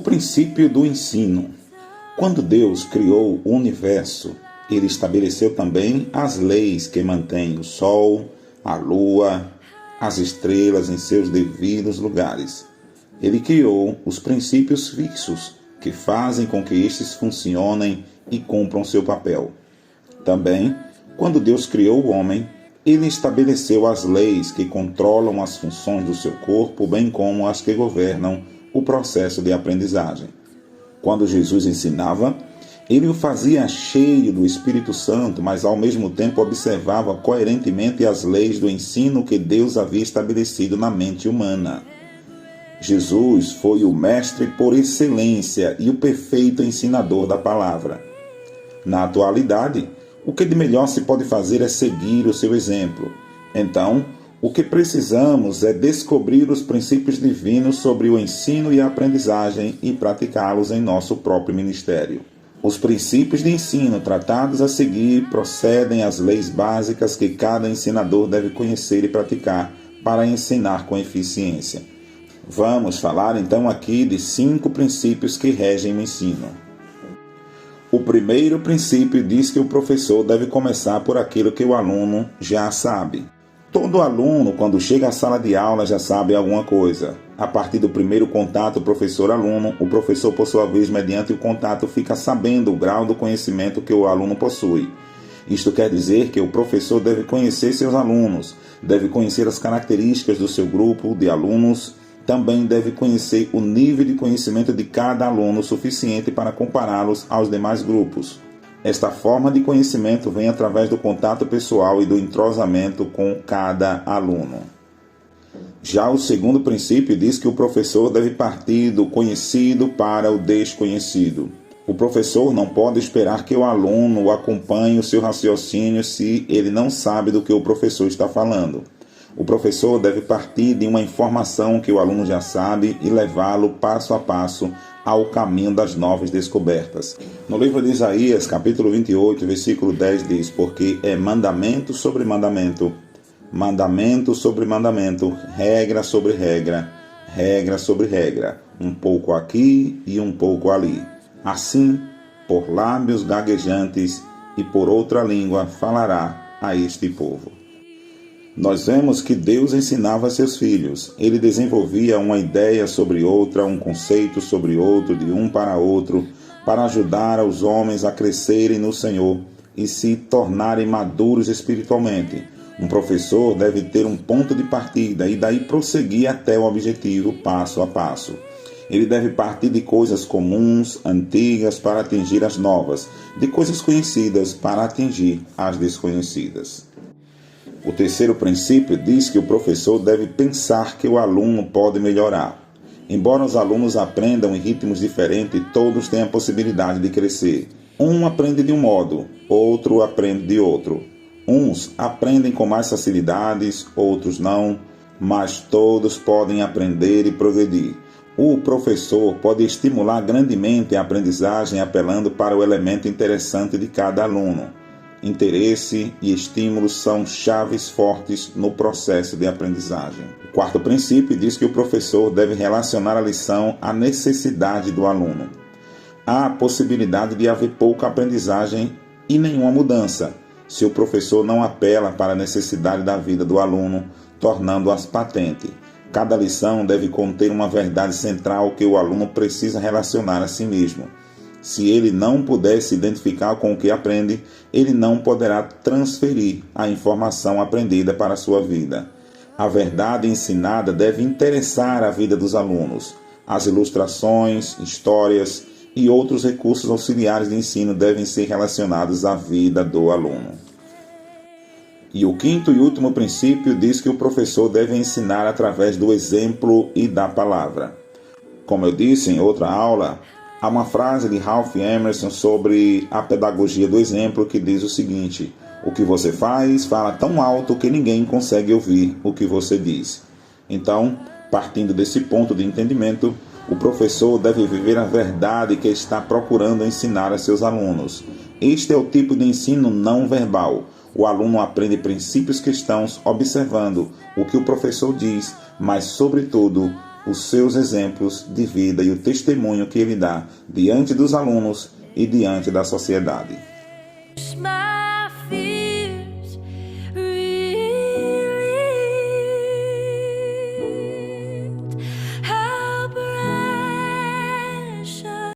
princípio do ensino. Quando Deus criou o universo, Ele estabeleceu também as leis que mantêm o sol, a lua, as estrelas em seus devidos lugares. Ele criou os princípios fixos que fazem com que estes funcionem e cumpram seu papel. Também, quando Deus criou o homem, Ele estabeleceu as leis que controlam as funções do seu corpo, bem como as que governam o processo de aprendizagem. Quando Jesus ensinava, Ele o fazia cheio do Espírito Santo, mas ao mesmo tempo observava coerentemente as leis do ensino que Deus havia estabelecido na mente humana. Jesus foi o mestre por excelência e o perfeito ensinador da palavra. Na atualidade, o que de melhor se pode fazer é seguir o seu exemplo. Então, o que precisamos é descobrir os princípios divinos sobre o ensino e a aprendizagem e praticá-los em nosso próprio ministério. Os princípios de ensino tratados a seguir procedem às leis básicas que cada ensinador deve conhecer e praticar para ensinar com eficiência. Vamos falar então aqui de 5 princípios que regem o ensino. O primeiro princípio diz que o professor deve começar por aquilo que o aluno já sabe. Todo aluno, quando chega à sala de aula, já sabe alguma coisa. A partir do primeiro contato professor-aluno, o professor, por sua vez, mediante o contato, fica sabendo o grau do conhecimento que o aluno possui. Isto quer dizer que o professor deve conhecer seus alunos, deve conhecer as características do seu grupo de alunos, também deve conhecer o nível de conhecimento de cada aluno suficiente para compará-los aos demais grupos. Esta forma de conhecimento vem através do contato pessoal e do entrosamento com cada aluno. Já o segundo princípio diz que o professor deve partir do conhecido para o desconhecido. O professor não pode esperar que o aluno acompanhe o seu raciocínio se ele não sabe do que o professor está falando. O professor deve partir de uma informação que o aluno já sabe e levá-lo passo a passo ao caminho das novas descobertas. No livro de Isaías, capítulo 28, versículo 10 diz: porque é mandamento sobre mandamento, mandamento sobre mandamento, regra sobre regra, regra sobre regra, um pouco aqui e um pouco ali. Assim, por lábios gaguejantes e por outra língua falará a este povo. Nós vemos que Deus ensinava a seus filhos. Ele desenvolvia uma ideia sobre outra, um conceito sobre outro, de um para outro, para ajudar os homens a crescerem no Senhor e se tornarem maduros espiritualmente. Um professor deve ter um ponto de partida e daí prosseguir até o objetivo, passo a passo. Ele deve partir de coisas comuns, antigas, para atingir as novas, de coisas conhecidas para atingir as desconhecidas. O terceiro princípio diz que o professor deve pensar que o aluno pode melhorar. Embora os alunos aprendam em ritmos diferentes, todos têm a possibilidade de crescer. Um aprende de um modo, outro aprende de outro. Uns aprendem com mais facilidades, outros não, mas todos podem aprender e progredir. O professor pode estimular grandemente a aprendizagem apelando para o elemento interessante de cada aluno. Interesse e estímulo são chaves fortes no processo de aprendizagem. O quarto princípio diz que o professor deve relacionar a lição à necessidade do aluno. Há a possibilidade de haver pouca aprendizagem e nenhuma mudança, se o professor não apela para a necessidade da vida do aluno, tornando-as patente. Cada lição deve conter uma verdade central que o aluno precisa relacionar a si mesmo. Se ele não puder se identificar com o que aprende, ele não poderá transferir a informação aprendida para a sua vida. A verdade ensinada deve interessar a vida dos alunos. As ilustrações, histórias e outros recursos auxiliares de ensino devem ser relacionados à vida do aluno. E o quinto e último princípio diz que o professor deve ensinar através do exemplo e da palavra. Como eu disse em outra aula, há uma frase de Ralph Emerson sobre a pedagogia do exemplo que diz o seguinte: o que você faz fala tão alto que ninguém consegue ouvir o que você diz. Então, partindo desse ponto de entendimento, o professor deve viver a verdade que está procurando ensinar a seus alunos. Este é o tipo de ensino não verbal. O aluno aprende princípios cristãos observando o que o professor diz, mas, sobretudo, os seus exemplos de vida e o testemunho que ele dá diante dos alunos e diante da sociedade.